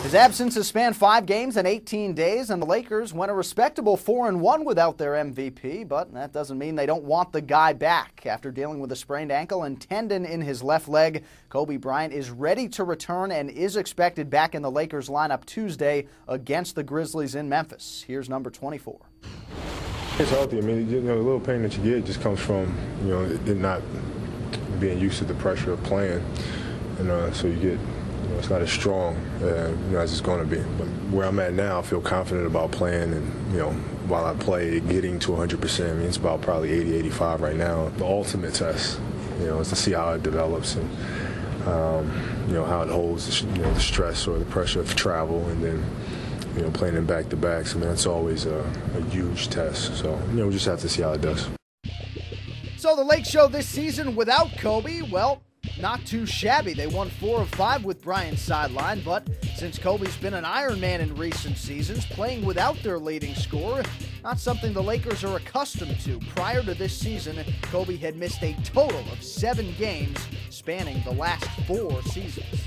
His absence has spanned 5 games and 18 days, and the Lakers went a respectable 4-1 without their MVP, but that doesn't mean they don't want the guy back. After dealing with a sprained ankle and tendon in his left leg, Kobe Bryant is ready to return and is expected back in the Lakers lineup Tuesday against the Grizzlies in Memphis. Here's number 24. It's healthy. I mean, the little pain that you get just comes from, it not being used to the pressure of playing, and so you get. It's not as strong as it's going to be. But where I'm at now, I feel confident about playing, and while I play, getting to 100%. I mean, it's about probably 80, 85 right now. The ultimate test, is to see how it develops and how it holds, the stress or the pressure of travel, and then playing in back-to-backs. I mean, that's always a huge test. So we just have to see how it does. So the Lake Show this season without Kobe, well, not too shabby. They won 4 of 5 with Bryant's sideline, but since Kobe's been an Iron Man in recent seasons, playing without their leading scorer, not something the Lakers are accustomed to. Prior to this season, Kobe had missed a total of 7 games spanning the last 4 seasons.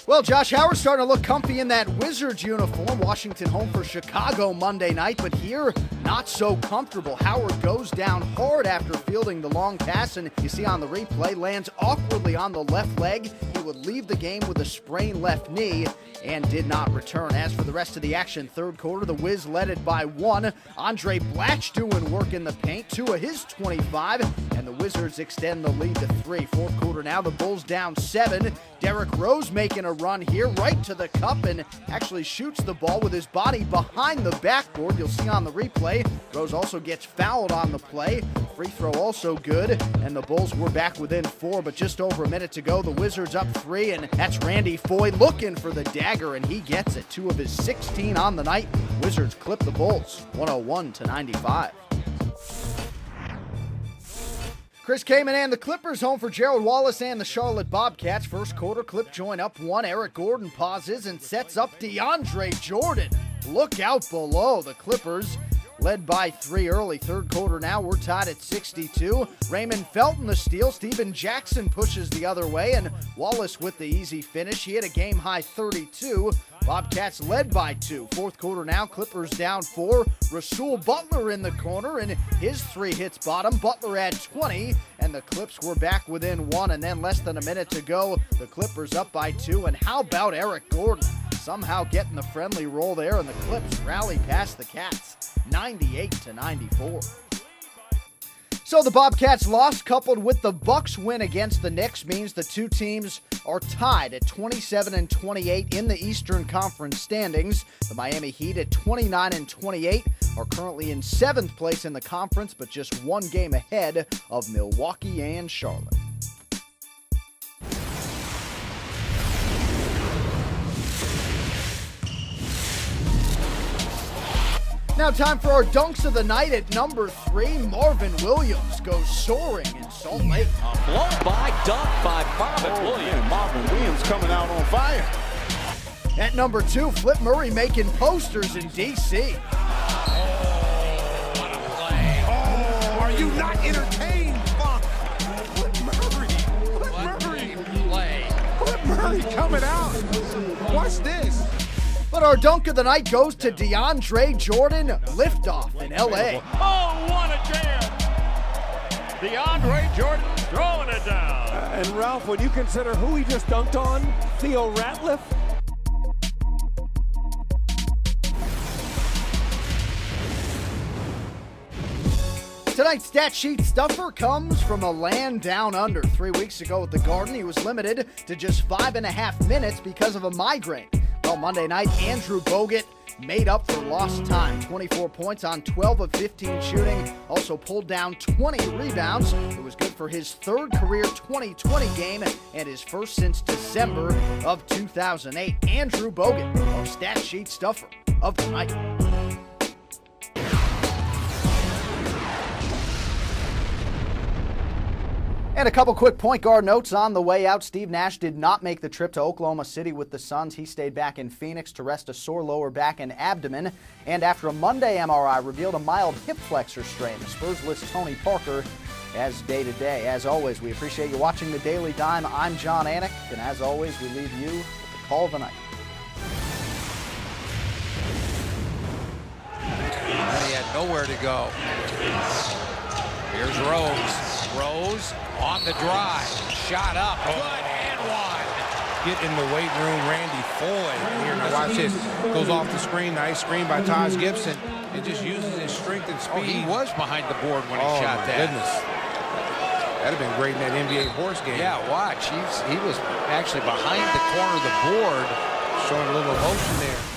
Well, Josh Howard's starting to look comfy in that Wizards uniform. Washington home for Chicago Monday night, but here, not so comfortable. Howard goes down hard after fielding the long pass, and you see on the replay, lands awkwardly on the left leg. He would leave the game with a sprained left knee and did not return. As for the rest of the action, third quarter, the Wiz led it by 1. Andre Blatch doing work in the paint, 2 of his 25, and the Wizards extend the lead to 3. Fourth quarter now, the Bulls down 7. Derrick Rose making a run here right to the cup and actually shoots the ball with his body behind the backboard. You'll see on the replay, Rose also gets fouled on the play. Free throw also good, and the Bulls were back within 4, but just over a minute to go. The Wizards up 3, and that's Randy Foye looking for the dagger, and he gets it. 2 of his 16 on the night. Wizards clip the Bulls 101-95. Chris Kaman and the Clippers home for Gerald Wallace and the Charlotte Bobcats. First quarter, Clip join up 1. Eric Gordon pauses and sets up DeAndre Jordan. Look out below. The Clippers led by 3 early. Third quarter now, we're tied at 62. Raymond Felton the steal. Steven Jackson pushes the other way, and Wallace with the easy finish. He hit a game-high 32. Bobcats led by 2. Fourth quarter now, Clippers down 4. Rasul Butler in the corner, and his 3 hits bottom. Butler had 20, and the Clips were back within 1, and then less than a minute to go, the Clippers up by 2. And how about Eric Gordon? Somehow getting the friendly roll there, and the Clips rally past the Cats, 98-94. So the Bobcats loss coupled with the Bucks win against the Knicks means the two teams are tied at 27-28 in the Eastern Conference standings. The Miami Heat at 29-28 are currently in 7th place in the conference, but just 1 game ahead of Milwaukee and Charlotte. Now time for our dunks of the night at number 3. Marvin Williams goes soaring in Salt Lake. A blow-by dunk by Marvin Williams. Man, Marvin Williams coming out on fire. At number 2, Flip Murray making posters in D.C. What a play. Oh, are you not entertained, Funk? Flip Murray. Flip Murray coming out. Watch this. But our dunk of the night goes to DeAndre Jordan, liftoff in L.A. Oh, what a jam. DeAndre Jordan throwing it down. And Ralph, when you consider who he just dunked on, Theo Ratliff. Tonight's stat sheet stuffer comes from a land down under. 3 weeks ago at the Garden, he was limited to just 5.5 minutes because of a migraine. Well, Monday night, Andrew Bogut made up for lost time. 24 points on 12 of 15 shooting. Also pulled down 20 rebounds. It was good for his 3rd career 2020 game and his first since December of 2008. Andrew Bogut, our stat sheet stuffer of the night. And a couple quick point guard notes on the way out. Steve Nash did not make the trip to Oklahoma City with the Suns. He stayed back in Phoenix to rest a sore lower back and abdomen. And after a Monday MRI revealed a mild hip flexor strain, the Spurs list Tony Parker as day to day. As always, we appreciate you watching the Daily Dime. I'm John Anik, and as always, we leave you with the call of the night. He had nowhere to go. Here's Rose. Rose on the drive. Shot up. Good and one. Get in the weight room, Randy Foye. Here, now watch this. Goes off the screen. Nice screen by Taj Gibson. It just uses his strength and speed. Oh, he was behind the board when he shot my that. Goodness. That'd have been great in that NBA horse game. Yeah, watch. He was actually behind the corner of the board. Showing a little emotion there.